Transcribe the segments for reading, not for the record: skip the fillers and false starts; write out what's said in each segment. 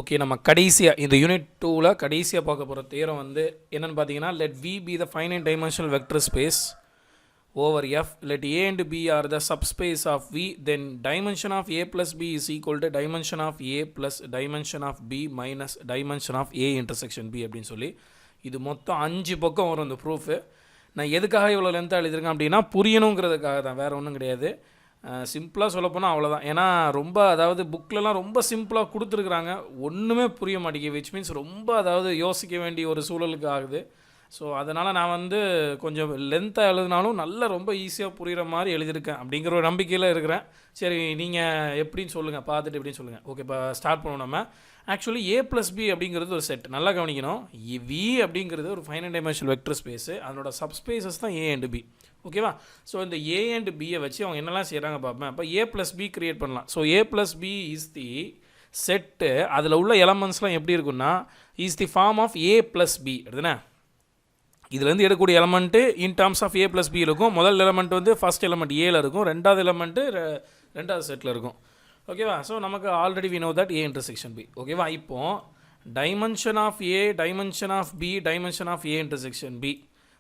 Okay, நம்ம கடைசியாக இந்த யூனிட் 2ல் கடைசியாக பார்க்க போகிற தேரம் வந்து என்னென்னு பார்த்தீங்கன்னா, let V be the finite dimensional vector space over F, let A and B are the subspace of V, then dimension of A plus B is equal to dimension of A plus dimension of B minus dimension of A intersection B அப்படின்னு சொல்லி இது மொத்தம் 5 பக்கம் வரும் இந்த proof. நான் எதுக்காக இவ்வளோ லென்த்தாக எழுதியிருக்கேன் அப்படின்னா புரியணுங்கிறதுக்காக தான், வேறு ஒன்றும் கிடையாது. சிம்பிளாக சொல்லப்போனால் அவ்வளோதான். ஏன்னா ரொம்ப அதாவது புக்கிலலாம் ரொம்ப சிம்பிளாக கொடுத்துருக்குறாங்க, ஒன்றுமே புரிய மாட்டேங்குது. விச் மீன்ஸ் ரொம்ப அதாவது யோசிக்க வேண்டிய ஒரு சூழலுக்கு ஆகுது. ஸோ அதனால் நான் வந்து கொஞ்சம் லென்த்தாக எழுதினாலும் நல்லா ரொம்ப ஈஸியாக புரிகிற மாதிரி எழுதியிருக்கேன் அப்படிங்கிற ஒரு நம்பிக்கையில் இருக்கிறேன். சரி, நீங்கள் எப்படின்னு சொல்லுங்கள், பார்த்துட்டு எப்படின்னு சொல்லுங்கள். ஓகே, இப்போ ஸ்டார்ட் பண்ணுவோம். நம்ம ஆக்சுவலி ஏ ப்ளஸ் பி அப்படிங்கிறது ஒரு செட், நல்லா கவனிக்கணும். வி அப்படிங்கிறது ஒரு ஃபைனைட் டைமென்ஷனல் வெக்டர் ஸ்பேஸு, அதனோட சப்ஸ்பேசஸ் தான் ஏ அண்ட் பி. ஓகேவா? ஸோ இந்த ஏ அண்ட் பியை வச்சு அவங்க என்னெல்லாம் செய்கிறாங்க பார்ப்பேன். அப்போ ஏ ப்ளஸ் பி க்ரியேட் பண்ணலாம். So A plus B is the set, அதில் உள்ள எலமெண்ட்ஸ்லாம் எப்படி இருக்குன்னா is the form of A plus B. எடுத்துனே இதுலேருந்து எடுக்கக்கூடிய element in terms of A plus B இருக்கும். முதல் எலமெண்ட் வந்து ஃபஸ்ட் எலமெண்ட் ஏல இருக்கும், ரெண்டாவது எலமெண்ட்டு ரெண்டாவது செட்டில் இருக்கும். ஓகேவா? ஸோ நமக்கு already we know that A intersection B. ஓகேவா? இப்போது dimension of A, dimension of B, dimension of A intersection B.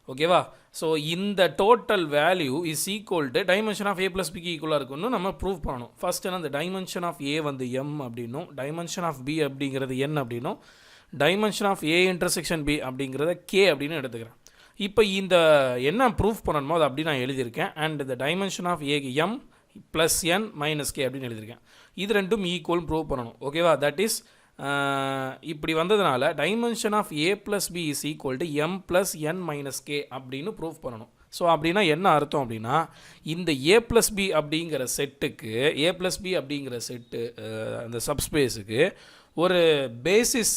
ஓகேவா? ஸோ இந்த total value is equal to dimension of A plus பிக்கு ஈக்குவலாக இருக்குன்னு நம்ம ப்ரூவ் பண்ணணும். ஃபஸ்ட் என்ன, இந்த டைமென்ஷன் ஆஃப் ஏ வந்து எம் அப்படின்னும், டைமென்ஷன் ஆஃப் பி அப்படிங்கிறது என் அப்படின்னும், dimension of A intersection B அப்படிங்கிறத கே அப்படின்னு எடுத்துக்கிறேன். இப்போ இந்த என்ன ப்ரூஃப் பண்ணணுமோ அது அப்படி நான் எழுதியிருக்கேன். அண்ட் இந்த dimension of A M plus N minus K அப்படின்னு எழுதியிருக்கேன். இது ரெண்டும் ஈக்குவல் ப்ரூவ் பண்ணணும். ஓகேவா? தட் இஸ் இப்படி வந்ததுனால dimension of A plus B is equal to M plus N minus K அப்படின்னு ப்ரூவ் பண்ணணும். ஸோ அப்படின்னா என்ன அர்த்தம் அப்படின்னா, இந்த ஏ ப்ளஸ் பி அப்படிங்கிற செட்டுக்கு, ஏ ப்ளஸ் பி அப்படிங்கிற செட்டு அந்த சப்ஸ்பேஸுக்கு ஒரு பேசிஸ்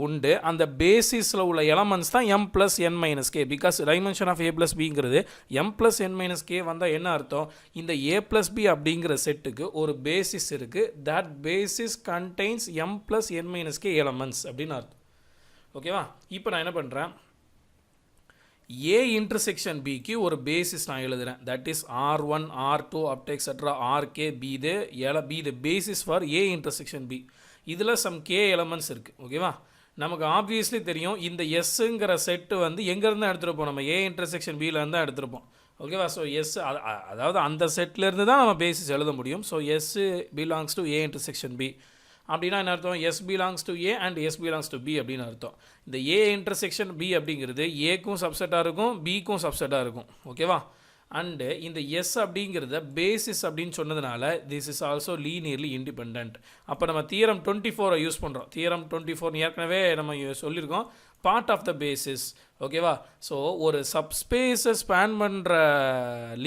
உண்டு. அந்த பேசிஸில் உள்ள எலமெண்ட்ஸ் தான் M plus N minus K. Because dimension of A plus பிங்கிறது M plus N minus K வந்தால் என்ன அர்த்தம், இந்த ஏ ப்ளஸ் பி அப்படிங்கிற செட்டுக்கு ஒரு பேசிஸ் இருக்குது. That basis contains M plus N minus K elements அப்படின்னு அர்த்தம். ஓகேவா? இப்போ நான் என்ன பண்ணுறேன், ஏ இன்டர்செக்ஷன் பிக்கு ஒரு பேசிஸ் நான் எழுதுகிறேன். That is R1 R2 up to etcetera RK be the basis for A intersection B. இதில் சம் கே எலமெண்ட்ஸ் இருக்குது. ஓகேவா? நமக்கு ஆப்வியஸ்லி தெரியும் இந்த எஸ்ஸுங்கிற செட்டு வந்து எங்கேருந்து எடுத்துருப்போம், நம்ம ஏ இன்டர்செக்ஷன் பியிலேருந்து தான் எடுத்துருப்போம். ஓகேவா? ஸோ எஸ் அதாவது அந்த செட்லேருந்து தான் நம்ம பேசிஸ் எழுத முடியும். So S belongs to A intersection B அப்படின்னா என்ன அர்த்தம், S belongs to A and S belongs to B அப்படின்னு அர்த்தம். இந்த ஏ இன்டர்செக்ஷன் பி அப்படிங்கிறது ஏக்கும் சப்செட்டாக இருக்கும், பிக்கும் சப்செட்டாக இருக்கும். ஓகேவா? அண்டு இந்த எஸ் அப்படிங்கிறத பேசிஸ் அப்படின்னு சொன்னதுனால this is also linearly independent. அப்போ நம்ம தியரம் 24 யூஸ் பண்ணுறோம். தியரம் 24 ஏற்கனவே நம்ம சொல்லியிருக்கோம், பார்ட் ஆஃப் த பேசிஸ். ஓகேவா? ஸோ ஒரு சப்ஸ்பேஸை ஸ்பேன் பண்ணுற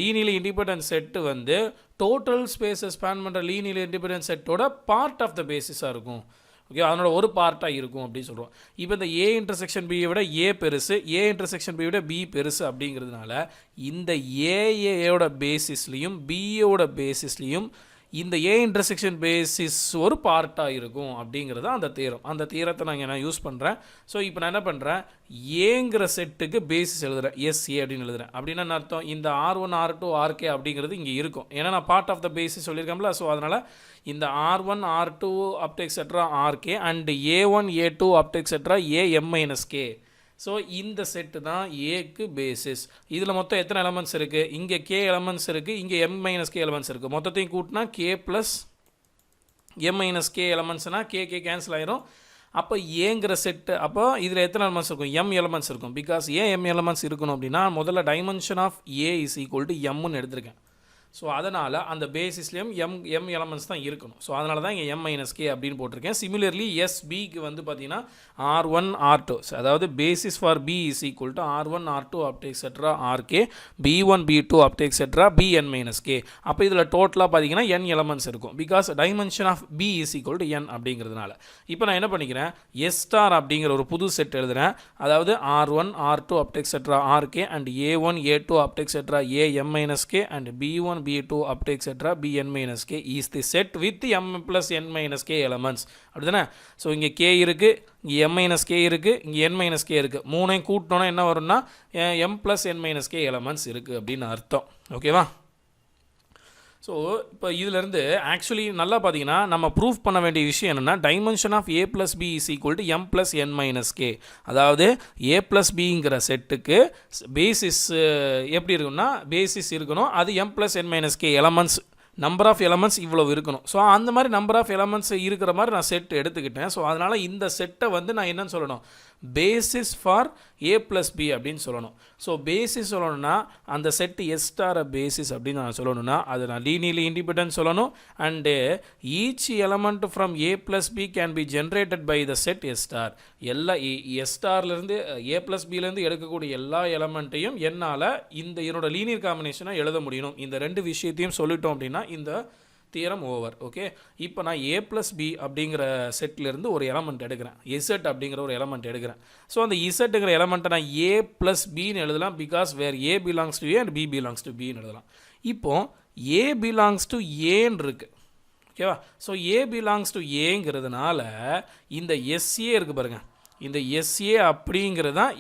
லீனியர்லி இண்டிபெண்டன்ட் செட்டு வந்து டோட்டல் ஸ்பேஸை ஸ்பேன் பண்ணுற லீனியர்லி இண்டிபெண்டன்ட் செட்டோட பார்ட் ஆஃப் த பேசிஸாக இருக்கும். ஓகே, அதனோட ஒரு பார்ட்டாக இருக்கும் அப்படின்னு சொல்கிறோம். இப்போ இந்த ஏ இன்டர்செக்ஷன் பியை விட ஏ பெருசு, ஏ இன்டர்செக்ஷன் பியை விட பி பெருசு அப்படிங்கிறதுனால இந்த ஏயோட பேசிஸ்லேயும் பியோட பேசிஸ்லேயும் இந்த ஏ இன்டர்செக்ஷன் பேசிஸ் ஒரு பார்ட்டாக இருக்கும் அப்படிங்கிறது அந்த தியரம். அந்த தியரத்தை நான் யூஸ் பண்ணுறேன். ஸோ இப்போ நான் என்ன பண்ணுறேன், ஏங்கிற செட்டுக்கு பேசிஸ் எழுதுகிறேன், எஸ்ஏ அப்படின்னு எழுதுகிறேன். அப்படின்னா என்ன அர்த்தம், இந்த R1 R2 RK அப்படிங்கிறது இங்கே இருக்கும். ஏன்னா நான் பார்ட் ஆஃப் த பேசிஸ் சொல்லியிருக்கேன்ல. ஸோ அதனால் இந்த R1 R2 up to etcetera RK and A1 A2 up to etcetera AM minus K. So இந்த செட்டு தான் ஏக்கு பேசிஸ். இதில் மொத்தம் எத்தனை எலமெண்ட்ஸ் இருக்குது, இங்கே கே எலமெண்ட்ஸ் இருக்குது, இங்கே எம் மைனஸ் கே எலமெண்ட்ஸ் இருக்குது. மொத்தத்தையும் கூட்டினா K plus M minus K எலமெண்ட்ஸ்னால் கே கேன்சல் ஆயிரும். அப்போ ஏங்கிற செட்டு, அப்போ இதில் எத்தனை எலமெண்ட்ஸ் இருக்கும், எம் எலமெண்ட்ஸ் இருக்கும். பிகாஸ் ஏன் எம் எலமெண்ட்ஸ் இருக்கணும் அப்படின்னா முதல்ல dimension of A is equal to எம்னு எடுத்திருக்கேன். ஸோ அதனால் அந்த பேசிஸ்லேயும் எம் எலமெண்ட்ஸ் தான் இருக்கணும். ஸோ அதனால தான் இங்கே எம் மைனஸ் கே அப்படின்னு போட்டிருக்கேன். சிமிலர்லி எஸ்பிக்கு வந்து பார்த்தீங்கன்னா R1 R2, அதாவது basis for B is equal to R1 R2 up to etcetera RK B1 B2 up to etcetera BN minus K. அப்போ இதில் டோட்டலாக பார்த்தீங்கன்னா n எலமெண்ட்ஸ் இருக்கும். Because dimension of B is equal to n அப்படிங்கிறதுனால இப்போ நான் என்ன பண்ணிக்கிறேன், எஸ் ஸ்டார் அப்படிங்கிற ஒரு புது செட் எழுதுகிறேன். அதாவது R1 R2 up to etcetera RK and A1 A2 up to etcetera AM minus K and B1 B2 up to etc bn minus k is the set with m plus n minus k elements. அப்படிதானே? So இங்கே k இருக்குது, இங்கே m minus k இருக்குது, இங்கே n minus k இருக்குது. மூணையும் கூட்டினோன்னா என்ன வரும்னா m plus n minus k elements இருக்குது அப்படின்னு அர்த்தம். ஓகேவா? ஸோ இப்போ இதிலேருந்து ஆக்சுவலி நல்லா பார்த்தீங்கன்னா நம்ம ப்ரூஃப் பண்ண வேண்டிய விஷயம் என்னென்னா dimension of A plus B is equal to M plus N minus K. அதாவது ஏ ப்ளஸ் பிங்கிற செட்டுக்கு பேசிஸ் எப்படி இருக்குன்னா பேசிஸ் இருக்கணும், அது M plus N minus K elements, number of elements இவ்வளோ இருக்கணும். ஸோ அந்த மாதிரி நம்பர் ஆஃப் எலமெண்ட்ஸ் இருக்கிற மாதிரி நான் செட் எடுத்துக்கிட்டேன். ஸோ அதனால் இந்த செட்டை வந்து நான் என்னன்னு சொல்லணும், basis for A plus B அப்படின்னு சொல்லணும். ஸோ பேசிஸ் சொல்லணும்னா அந்த செட்டு எஸ் ஸ்டார் பேசிஸ் அப்படின்னு நான் சொல்லணும்னா அது நான் லீனியர்லி இண்டிபெண்டன்ட் சொல்லணும். And each element from A plus B can be generated by the set S star. எல்லா எஸ் ஸ்டார்லேருந்து ஏ ப்ளஸ் பிலேருந்து எடுக்கக்கூடிய எல்லா எலமெண்ட்டையும் என்னால் என்னோட லீனியர் காம்பினேஷனாக எழுத முடியணும். இந்த ரெண்டு விஷயத்தையும் சொல்லிட்டோம் அப்படின்னா இந்த தியரம் ஓவர். ஓகே, இப்போ நான் ஏ ப்ளஸ் பி அப்படிங்கிற செட்லேருந்து ஒரு எலமெண்ட் எடுக்கிறேன், இசட் அப்படிங்கிற ஒரு எலமெண்ட் எடுக்கிறேன். ஸோ அந்த இசட்டுங்கிற எலமெண்ட்டை நான் ஏ ப்ளஸ் பின்னு எழுதலாம், because where A belongs to A and B belongs to பின்னு எழுதலாம். இப்போ ஏ பிலாங்ஸ் டு ஏன்னு இருக்குது. ஓகேவா? ஸோ ஏ பிலாங்ஸ் டு ஏங்கிறதுனால இந்த எஸ்ஏ இருக்குது பாருங்கள், இந்த எஸ்ஏ அப்படிங்கிறது தான்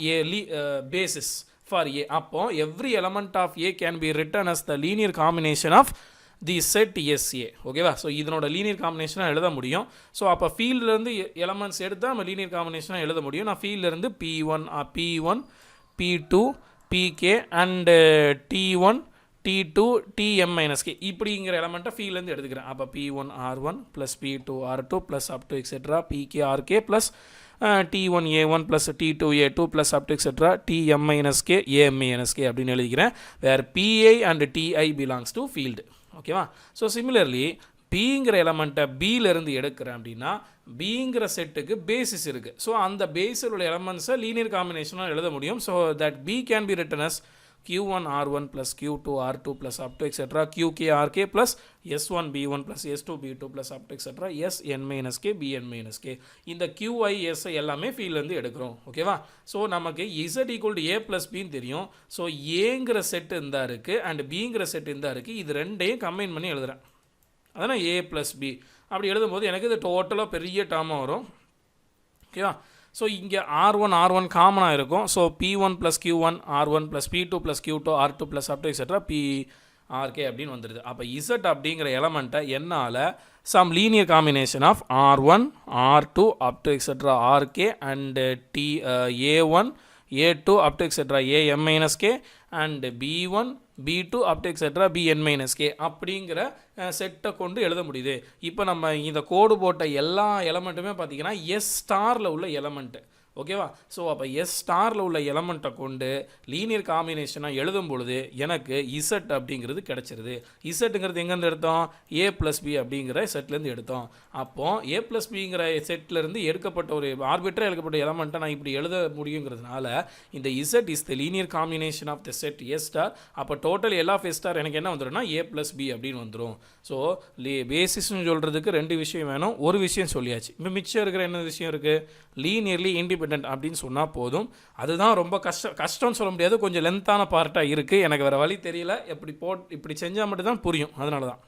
பேசிஸ் ஃபார் ஏ. அப்போ every element of A can be written as the linear combination of the set S A. ஓகேவா? ஸோ இதனோட லீனியர் காம்பினேஷனாக எழுத முடியும். ஸோ அப்போ ஃபீல்ட்லேருந்து எலமெண்ட்ஸ் எடுத்தால் நம்ம லீனியர் காம்பினேஷனாக எழுத முடியும். நான் ஃபீல்ட்லேருந்து P1 P2 PK and T1 T2 Tm minus K இப்படிங்கிற எலமெண்ட்டை ஃபீல்ட்லேருந்து எடுத்துக்கிறேன். அப்போ P1 R1 plus P2 R2 plus up to etcetera PK RK plus T1 A1 plus T2 A2 plus up to etcetera Tm minus K AM minus K அப்படின்னு எழுதிக்கிறேன். Where PI and TI belongs to field. ஓகேவா? So similarly பிங்கிற எலமெண்ட்டை பியிலேருந்து எடுக்கிறேன் அப்படின்னா பிங்கிற செட்டுக்கு basis இருக்குது. ஸோ அந்த பேஸில் உள்ள எலமெண்ட்ஸை லீனியர் காம்பினேஷனாக எழுத முடியும். So that B can be written as Q1 R1 plus Q2 R2 plus up to etc. Qk Rk plus S1 B1 plus S2 B2 plus up to etc. Sn minus K Bn minus K. இந்த Qi S எல்லாமே ஃபீல்ட்லேருந்து எடுக்கிறோம். ஓகேவா? So நமக்கு Z equal to A plus Bன்னு தெரியும். So ஏங்கிற set இருந்தா இருக்குது and பிங்கிற செட் இருந்தா இருக்குது. இது ரெண்டையும் கம்பைன் பண்ணி எழுதுகிறேன். அதனால் A plus B அப்படி எழுதும்போது எனக்கு இது டோட்டலாக பெரிய டேர்மாக வரும். ஓகேவா? ஸோ இங்கே R1 காமனாக இருக்கும். So P1 plus Q1 R1 plus P2 plus Q2 R2 plus up to etcetera PRK அப்படின்னு வந்துடுது. அப்போ Z அப்படிங்கிற எலமெண்ட்டை என்னால் some linear combination of R1 R2 up to etcetera RK and A1 A2 up to etc. AM minus K and B1 B2 up to etc. Bn minus K அப்படிங்கிற செட்டை கொண்டு எழுத முடியுது. இப்போ நம்ம இந்த கோடு போட்ட எல்லா எலமெண்ட்டுமே பார்த்தீங்கன்னா எஸ் ஸ்டாரில் உள்ள எலமெண்ட்டு. ஓகேவா? ஸோ அப்போ எஸ் ஸ்டாரில் உள்ள எலமெண்ட்டை கொண்டு லீனியர் காம்பினேஷனாக எழுதும் பொழுது எனக்கு இசட் அப்படிங்கிறது கிடச்சிருது. இசட்டுங்கிறது எங்கேருந்து எடுத்தோம்? ஏ ப்ளஸ் பி அப்படிங்கிற செட்லேருந்து எடுத்தோம். அப்போது ஏ ப்ளஸ் பிங்கிற செட்லேருந்து எடுக்கப்பட்ட ஒரு ஆர்பிட்ராக எடுக்கப்பட்ட எலமெண்ட்டை நான் இப்படி எழுத முடியுங்கிறதுனால இந்த Z is the linear combination of the set S star. அப்போ total L of S star எனக்கு என்ன வந்துடும்னா ஏ ப்ளஸ் பி அப்படின்னு வந்துடும். ஸோ பேசிஸ்ன்னு சொல்கிறதுக்கு ரெண்டு விஷயம் வேணும், ஒரு விஷயம் சொல்லியாச்சு. இப்போ மிச்சம் இருக்கிற என்ன விஷயம் இருக்குது? லீனியர்லி இண்டிபெண்டன்ட் அப்படின்னு சொன்னால் போதும். அதுதான் ரொம்ப கஷ்டம்னு சொல்ல முடியாது, கொஞ்சம் லென்த்தான பார்ட்டாக இருக்குது. எனக்கு வேறு வழி தெரியல, இப்படி செஞ்சால் மட்டும்தான் புரியும். அதனால தான்.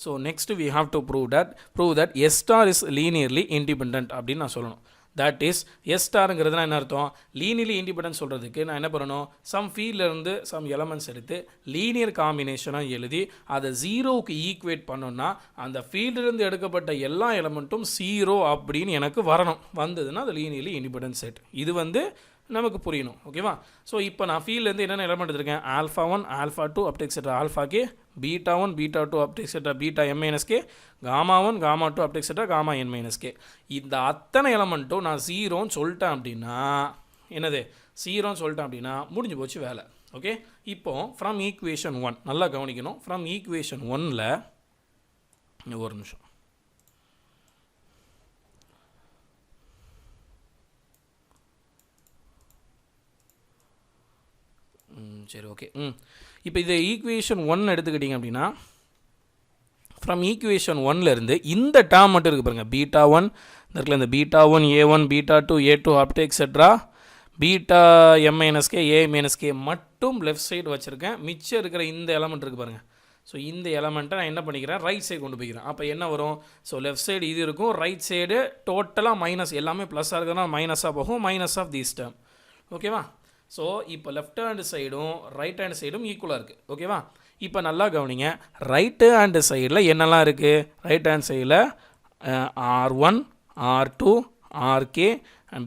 So next we have to prove that S star is linearly independent அப்படின்னு நான் சொல்லணும். தட் இஸ் எஸ் ஸ்டாருங்கிறதுனா என்ன அர்த்தம்? லீனியர்லி இண்டிபெண்டன்ஸ் சொல்கிறதுக்கு நான் என்ன பண்ணணும்? சம் ஃபீல்ட்லேருந்து சம் எலமெண்ட்ஸ் எடுத்து லீனியர் காம்பினேஷனாக எழுதி அதை ஜீரோவுக்கு ஈக்குவேட் பண்ணோன்னா அந்த ஃபீல்டிலேருந்து எடுக்கப்பட்ட எல்லா எலமெண்ட்டும் 0 அப்படின்னு எனக்கு வரணும். வந்ததுன்னா அது லீனியர்லி இண்டிபெண்டன்ஸ் செட். இது நமக்கு புரியணும். ஓகேவா? ஸோ இப்போ நான் ஃபீல்ட்லேருந்து என்னென்ன எலமெண்ட் எடுத்திருக்கேன்? α1 α2 up to etcetera α K, β1 β2 up to etcetera βm minus K, γ1 γ2 up to etcetera γn minus K. இந்த அத்தனை எலமெண்ட்டும் நான் 0ன்னு சொல்லிட்டேன் அப்படின்னா என்னது? 0ன்னு சொல்லிட்டேன் அப்படின்னா முடிஞ்சு போச்சு வேலை. ஓகே, இப்போ ஃப்ரம் ஈக்குவேஷன் 1 நல்லா கவனிக்கணும். ஃப்ரம் ஈக்குவேஷன் 1ல் ஒரு நிமிஷம். சரி, ஓகே. இப்போ இது ஈக்குவேஷன் 1 எடுத்துக்கிட்டிங்க அப்படின்னா ஃப்ரம் ஈக்குவேஷன் 1லேருந்து இந்த டேர்ம் மட்டும் இருக்குது பாருங்கள். β1 இருக்குல்ல, இந்த β1 A1 β2 A2 up to etcetera βm minus K A minus K மட்டும் லெஃப்ட் சைடு வச்சுருக்கேன். மிச்சம் இருக்கிற இந்த எலமெண்ட் இருக்குது பாருங்கள். ஸோ இந்த எலமெண்ட்டை நான் என்ன பண்ணிக்கிறேன்? ரைட் சைடு கொண்டு போய்க்கிறேன். அப்போ என்ன வரும்? ஸோ லெஃப்ட் சைடு இது இருக்கும், ரைட் சைடு டோட்டலாக மைனஸ், எல்லாமே ப்ளஸ்ஸாக இருக்கிறதுனால மைனஸாக போகும், மைனஸ் ஆஃப் திஸ் டேர்ம். ஓகேவா? ஸோ இப்போ லெஃப்ட் ஹேண்ட் சைடும் ரைட் ஹேண்ட் சைடும் ஈக்குவலாக இருக்குது. ஓகேவா? இப்போ நல்லா கவனிங்க, ரைட்டு ஹேண்டு சைடில் என்னெல்லாம் இருக்குது? ரைட் ஹேண்ட் சைடில் R1, R2, RK,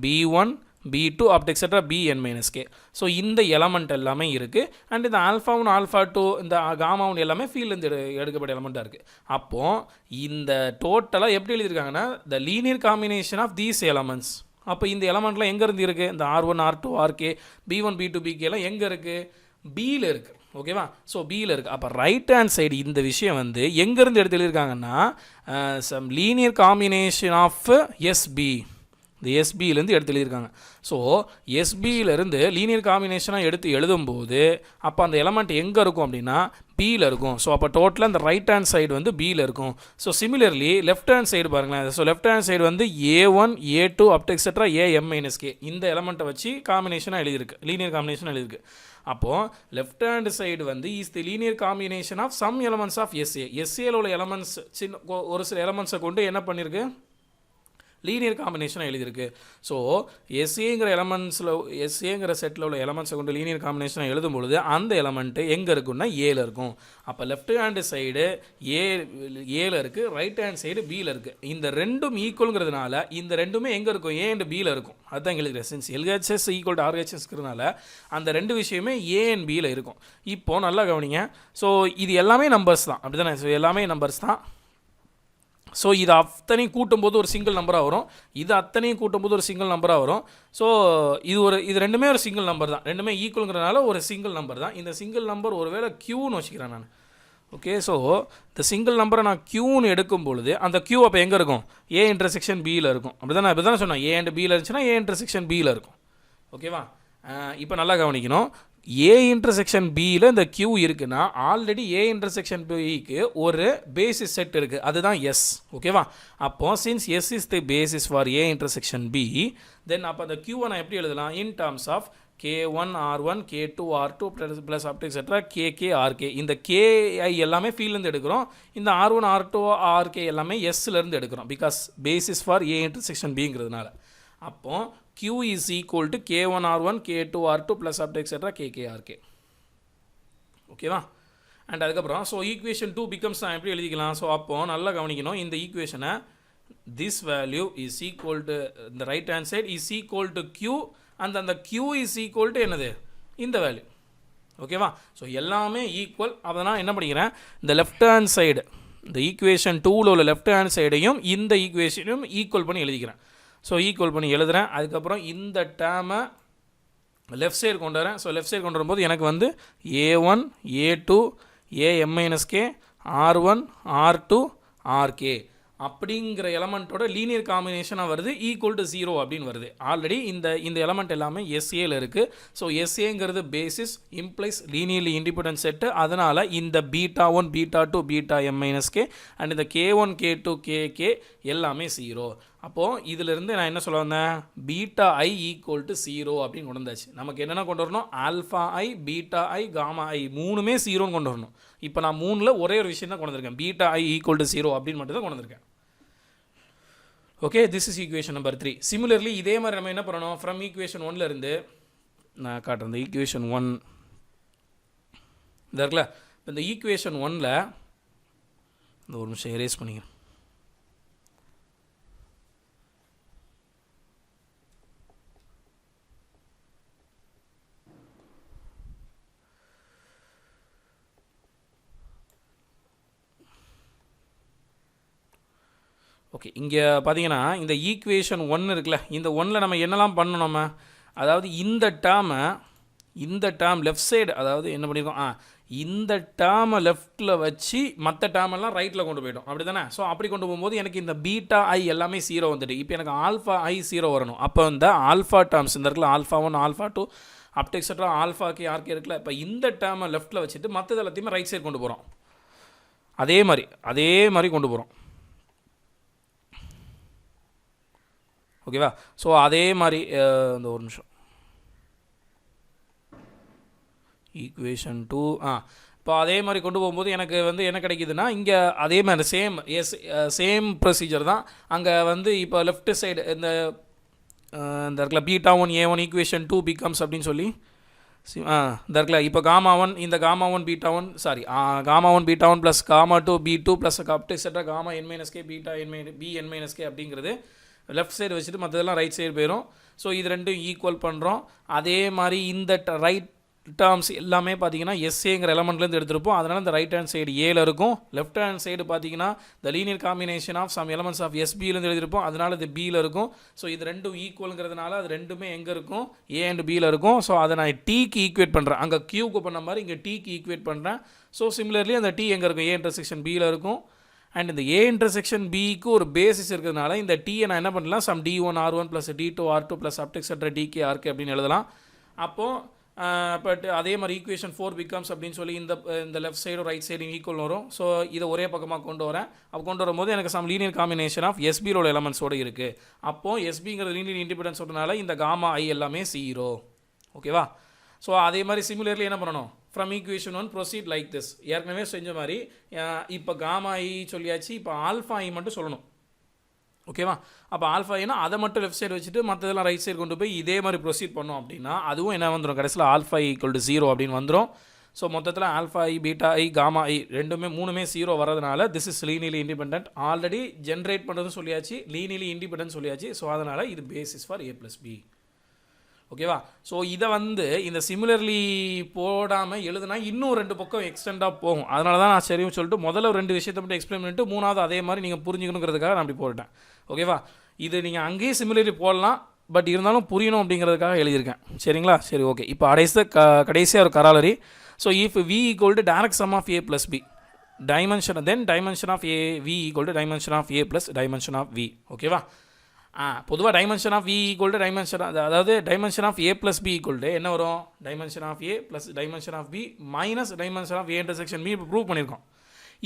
B1, B2 up etc. Bn minus k. So இந்த எலமெண்ட் எல்லாமே இருக்குது. அண்ட் இந்த ஆல்ஃபா 1 ஆல்ஃபா 2 இந்த காமா 1 எல்லாமே ஃபீல்ட்லேருந்து எடுக்கப்பட்ட எலமெண்ட்டாக இருக்குது. அப்போது இந்த டோட்டலாக எப்படி எழுதியிருக்காங்கன்னா the linear combination of these elements. அப்போ இந்த எலமெண்ட்லாம் எங்கேருந்து இருக்குது? இந்த R1, R2, RK, B1, B2, BK எல்லாம் எங்கே இருக்குது? பியில் இருக்குது. ஓகேவா? ஸோ பியில் இருக்குது. அப்போ ரைட் ஹேண்ட் சைடு இந்த விஷயம் வந்து எங்கேருந்து எடுத்து எழுதியிருக்காங்கன்னா some linear combination of S B, இந்த எஸ்பியிலேருந்து எடுத்து எழுதியிருக்காங்க. ஸோ எஸ்பியிலேருந்து லீனியர் காம்பினேஷனாக எடுத்து எழுதும்போது அப்போ அந்த எலமெண்ட் எங்கே இருக்கும் அப்படின்னா பியில் இருக்கும். ஸோ அப்போ டோட்டலாக அந்த ரைட் ஹேண்ட் சைடு வந்து பியில் இருக்கும். So similarly left hand side பாருங்களேன். ஸோ லெஃப்ட் ஹேண்ட் சைடு வந்து A1, A2 up etcetera AM - K இந்த எலமெண்ட்டை வச்சு காம்பினேஷனாக எழுதியிருக்கு, லீனியர் காம்பினேஷன் எழுதியிருக்கு. அப்போது லெஃப்ட் ஹேண்ட் சைடு வந்து is the linear combination of some elements of SA. எஸ்ஏல உள்ள எலமெண்ட்ஸ் சின்ன ஒரு சில எலமெண்ட்ஸை கொண்டு என்ன பண்ணியிருக்கு? லீனியர் காம்பினேஷனாக எழுதியிருக்கு. ஸோ எஸ்ஏங்கிற எலமெண்ட்ஸில் எஸ்ஏங்கிற செட்டில் உள்ள எலமெண்ட்ஸை கொண்டு லீனியர் காம்பினேஷனாக எழுதும் பொழுது அந்த எலமெண்ட்டு எங்கே இருக்குன்னா ஏல இருக்கும். அப்போ லெஃப்ட் ஹேண்டு சைடு ஏல இருக்குது, ரைட் ஹேண்ட் சைடு பியில் இருக்குது. இந்த ரெண்டும் ஈக்குவலுங்கிறதுனால இந்த ரெண்டுமே எங்கே இருக்கும்? ஏ அண்ட் பியில் இருக்கும். அதுதான் எங்களுக்கு ரெசன்ஸ். LHS ஈக்குவல் டு RHSங்கிறதுனால அந்த ரெண்டு விஷயமே ஏ அண்ட் பியில் இருக்கும். இப்போது நல்லா கவனிங்க. ஸோ இது எல்லாமே நம்பர்ஸ் தான், அப்படி தானே? ஸோ எல்லாமே நம்பர்ஸ் தான். ஸோ இது அத்தனையும் கூட்டும்போது ஒரு சிங்கிள் நம்பராக வரும், இது அத்தனையும் கூட்டும்போது ஒரு சிங்கிள் நம்பராக வரும். ஸோ இது ரெண்டுமே ஒரு சிங்கிள் நம்பர் தான், ரெண்டுமே ஈக்குவலுங்கிறனால ஒரு சிங்கிள் நம்பர் தான். இந்த சிங்கிள் நம்பர் ஒருவேளை க்யூன்னு வச்சுக்கிறேன் நான். ஓகே, ஸோ இந்த சிங்கிள் நம்பரை நான் க்யூன்னு எடுக்கும் பொழுது அந்த க்யூ அப்போ எங்கே இருக்கும்? A இன்டர்செக்ஷன் பியில் இருக்கும். அப்படி தானே? அப்படி தானே சொன்னேன். A அண்ட் பியில் இருந்துச்சுன்னா A இன்டர்செக்ஷன் பியில் இருக்கும். ஓகேவா? இப்போ நல்லா கவனிக்கணும். A இன்டர்செக்ஷன் பியில் இந்த Q இருக்குன்னா ஆல்ரெடி A இன்டர்செக்ஷன் பிக்கு ஒரு பேசிஸ் செட் இருக்குது, அதுதான் S. ஓகேவா? அப்போ since S is the basis for A intersection B, then அப்போ அந்த Q நான் எப்படி எழுதலாம்? In terms of K1 R1 K2 R2 plus up etcetera KK RK. இந்த KI எல்லாமே ஃபீல்ட்லேருந்து எடுக்கிறோம், இந்த R1 R2 RK எல்லாமே Sலேருந்து எடுக்கிறோம், because basis for A intersection பிங்கிறதுனால. அப்போ Q is equal to K1 R1 K2 R2 plus up to etc. KK RK. ஓகேவா? அண்ட் அதுக்கப்புறம் ஸோ ஈக்குவேஷன் 2 பிகம்ஸ் நான் எப்படி எழுதிக்கலாம்? ஸோ அப்போது நல்லா கவனிக்கணும். இந்த ஈக்குவேஷனை this value is equal to இந்த right hand side is equal to Q, அந்த Q இஸ் ஈக்குவல் டு என்னது? இந்த வேல்யூ. ஓகேவா? ஸோ எல்லாமே ஈக்குவல். அப்போ நான் என்ன பண்ணிக்கிறேன்? இந்த லெஃப்ட் ஹேண்ட் சைடு, இந்த ஈக்குவேஷன் 2ல் உள்ள லெஃப்ட் ஹேண்ட் சைடையும் இந்த ஈக்குவேஷனையும் ஈக்குவல் பண்ணி எழுதிக்கிறேன். ஸோ ஈக்குவல் பண்ணி எழுதுகிறேன். அதுக்கப்புறம் இந்த டேமை லெஃப்ட் சைடு கொண்டு வரேன். ஸோ லெஃப்ட் சைடு கொண்டு வரும்போது எனக்கு வந்து A1 A2 AM - K R1 R2 RK அப்படிங்கிற எலமெண்ட்டோட லீனியர் காம்பினேஷனாக வருது, ஈக்குவல் டு 0 அப்படின்னு வருது. ஆல்ரெடி இந்த எலமெண்ட் எல்லாமே எஸ்ஏல இருக்குது. ஸோ எஸ்ஏங்கிறது basis implies linearly independent set. அதனால் இந்த β1 β2 βm - K அண்ட் இந்த K1 K2 KK எல்லாமே 0. அப்போது இதிலிருந்து நான் என்ன சொல்ல வந்தேன்? βi ஈக்குவல் டு 0 அப்படின்னு கொண்டு வந்தாச்சு. நமக்கு என்னென்ன கொண்டு வரணும்? Alpha I, beta I, gamma I மூணுமே 0ன்னு கொண்டு வரணும். இப்போ நான் 3ல் ஒரே ஒரு விஷயம் தான் கொண்டு வந்திருக்கேன், βi ஈக்குவல் டு 0 அப்படின்னு மட்டும் தான் கொண்டு வந்திருக்கேன். Okay, this is equation number 3. Similarly இதே மாதிரி நம்ம என்ன பண்ணணும்? ஃப்ரம் ஈக்குவேஷன் 1லேருந்து நான் காட்டுறேன். இந்த ஈக்குவேஷன் 1 இந்த இருக்குல்ல, இந்த ஈக்குவேஷன் 1ல் இந்த ஒரு நிமிஷம் எரேஸ் பண்ணிக்கிறேன். ஓகே, இங்கே பார்த்தீங்கன்னா இந்த ஈக்குவேஷன் 1 இருக்குல்ல, இந்த 1ல் நம்ம என்னெல்லாம் பண்ணணும்? நம்ம அதாவது இந்த டேர்ம் லெஃப்ட் சைடு, அதாவது என்ன பண்ணியிருக்கோம்? இந்த டேர்மை லெஃப்ட்டில் வச்சு மற்ற டேர்மெல்லாம் ரைட்டில் கொண்டு போய்ட்டோம், அப்படி தானே? ஸோ அப்படி கொண்டு போகும்போது எனக்கு இந்த பீட்டா ஐ எல்லாமே 0 வந்துட்டு. இப்போ எனக்கு ஆல்ஃபா ஐ 0 வரணும். அப்போ இந்த ஆல்ஃபா டேர்ம்ஸ் இந்த இருக்குல்ல, ஆல்ஃபா 1 ஆல்ஃபா 2 அப் எக்ஸெட்ரா ஆல்ஃபா கே ஆர்கே இருக்குல்ல, இப்போ இந்த டேர்மை லெஃப்ட்டில் வச்சுட்டு மற்றது எல்லாத்தையுமே ரைட் சைடு கொண்டு போகிறோம். அதே மாதிரி கொண்டு போகிறோம். ஓகேவா? ஸோ அதே மாதிரி இந்த ஒரு நிமிஷம் ஈக்குவேஷன் 2 இப்போ அதே மாதிரி கொண்டு போகும்போது எனக்கு வந்து என்ன கிடைக்குதுன்னா இங்கே அதே மாதிரி சேம் ப்ரொசீஜர் தான். அங்கே வந்து இப்போ லெஃப்ட் சைடு இந்த இடத்துல β1 A1 ஈக்குவேஷன் 2 பிகம்ஸ் அப்படின்னு சொல்லி இருக்குல்ல இப்போ காமா ஒன் இந்த gamma one beta one sorry gamma one beta one plus gamma two B two plus up to செட்டாக காமா n-k பீட்டா bn-k அப்படிங்கிறது லெஃப்ட் சைடு வச்சுட்டு மற்றதெல்லாம் ரைட் சைடு போயிடும். ஸோ இது ரெண்டும் ஈக்குவல் பண்ணுறோம். அதே மாதிரி இந்த ரைட் டேர்ம்ஸ் எல்லாமே பார்த்தீங்கன்னா எஸ்ஏங்கிற எலமெண்ட்லேருந்து எடுத்திருப்போம். அதனால் இந்த ரைட் ஹேண்ட் சைடு ஏல இருக்கும். லெஃப்ட் ஹேண்ட் சைடு பார்த்தீங்கன்னா the linear combination of some elements of எஸ்பியிலேருந்து எழுதிருப்போம். அதனால் இது பியில் இருக்கும். ஸோ இது ரெண்டும் ஈக்குவலுங்கிறதுனால அது ரெண்டுமே எங்கே இருக்கும், ஏ அண்ட் பியில் இருக்கும். ஸோ அதை நான் டீக்கு ஈக்குவேட் பண்ணுறேன். அங்கே கியூக்கு பண்ண மாதிரி இங்கே டீக்கு ஈக்குவேட் பண்ணுறேன். ஸோ சிமிலர்லி அந்த டி எங்கே இருக்கும், ஏ இன்டர்செக்ஷன் பியில் இருக்கும். அண்ட் இந்த ஏ இன்டர்செக்ஷன் பிக்கு ஒரு பேசிஸ் இருக்கிறதுனால இந்த டீயை நான் என்ன பண்ணலாம், some d1r1 plus d2r2 plus up to etcetera dk rk அப்படின்னு எழுதலாம். அப்போது பட் அதே மாதிரி ஈக்குவேஷன் 4 பிகம்ஸ் அப்படின்னு சொல்லி இந்த லெஃப்ட் சைடும் ரைட் சைடும் ஈக்குவல் வரும். ஸோ இதை ஒரே பக்கமாக கொண்டு வரேன். அப்போ கொண்டு வரும்போது எனக்கு சம் லீனியர் காம்பினேஷன் ஆஃப் எஸ்பியோட எலமெண்ட்ஸோடு இருக்குது. அப்போது எஸ்பிங்கிற லீனியர் இண்டிபெண்டன்ஸோடனால இந்த காமா ஐ எல்லாமே 0. ஓகேவா? ஸோ அதே மாதிரி சிமிலர்லி என்ன பண்ணணும், from equation 1 proceed like this. ஏற்கனவே செஞ்ச மாதிரி இப்போ காமா ஐ சொல்லியாச்சு. இப்போ ஆல்ஃபா ஐ மட்டும் சொல்லணும். ஓகேவா? அப்போ ஆல்ஃபா ஐனா அதை மட்டும் லெஃப்ட் சைடு வச்சுட்டு மற்றதெல்லாம் ரைட் சைடு கொண்டு போய் இதே மாதிரி ப்ரொசீட் பண்ணோம் அப்படின்னா அதுவும் என்ன வந்துடும், கடைசியில் ஆல்ஃபா ஐ ஈக்குவல் டு 0 அப்படின்னு வந்துடும். ஸோ மொத்தத்தில் alpha I beta I gamma I மூணுமே 0 வரதுனால this is linearly independent. Already generate பண்ணுறதும் சொல்லியாச்சு, லீனியர்லி இண்டிபெண்டன்ட் சொல்லியாச்சு. ஸோ அதனால் இது பேசிஸ் ஃபார் a + b. ஓகேவா? ஸோ இதை இந்த சிமிலர்லி போடாமல் எழுதுனா இன்னும் 2 பக்கம் எக்ஸ்டெண்டாக போகும். அதனால தான் நான் சரியும் சொல்லிட்டு முதல்ல 2 விஷயத்தை மட்டும் எக்ஸ்பிளைன் பண்ணிட்டு மூணாவது அதே மாதிரி நீங்கள் புரிஞ்சுக்கணுங்கிறதுக்காக நான் அப்படி போட்டேன். ஓகேவா? இது நீங்கள் அங்கேயே சிமிலர்லி போடலாம், பட் இருந்தாலும் புரியணும் அப்படிங்கிறதுக்காக எழுதியிருக்கேன். சரிங்களா? சரி, ஓகே. இப்போ கடைசியாக ஒரு corollary. So if v equal to direct sum of a + b dimension then dimension of a v equal to dimension of a plus dimension of v. ஓகேவா? பொதுவாக dimension of v equal to dimension, அதாவது dimension of a + b equal to என்ன வரும், dimension of a plus dimension of b minus dimension of a intersection b. இப்போ prove பண்ணியிருக்கோம்.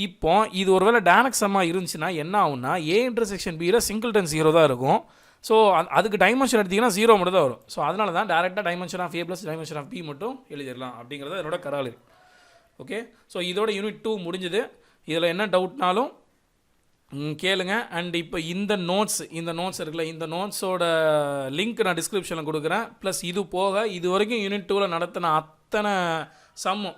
இப்போ இது ஒருவேளை டைரக்ட் சம்மாக இருந்துச்சுன்னா என்ன ஆகும்னா a இன்டர்செக்ஷன் bயில் சிங்கிள்டன் 0 தான் இருக்கும். ஸோ அதுக்கு டைமென்ஷன் எடுத்திங்கன்னா 0 மட்டும் தான் வரும். ஸோ அதனால தான் டேரெக்டாக dimension of a plus dimension of b மட்டும் எழுதிடலாம் அப்படிங்கிறது என்னோட கராலரி. ஓகே, ஸோ இதோட யூனிட் 2 முடிஞ்சுது. இதில் என்ன டவுட்னாலும் கேளுங்க. அண்ட் இப்போ இந்த நோட்ஸ் இருக்குல்ல, இந்த நோட்ஸோட லிங்க் நான் டிஸ்கிரிப்ஷனில் கொடுக்குறேன். ப்ளஸ் இது போக இது வரைக்கும் யூனிட் 2வில் நடத்தின அத்தனை சம்மும்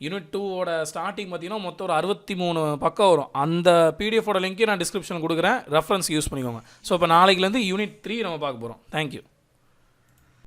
யூனிட் 2வோட ஸ்டார்டிங் பார்த்தீங்கன்னா மொத்தம் ஒரு 63 பக்கம் வரும். அந்த பிடிஎஃபோட லிங்க்கையும் நான் டிஸ்கிரிப்ஷனில் கொடுக்குறேன், ரெஃபரன்ஸ் யூஸ் பண்ணிக்கோங்க. ஸோ இப்போ நாளைக்குலேருந்து யூனிட் 3 நம்ம பார்க்க போகிறோம். தேங்க்யூ.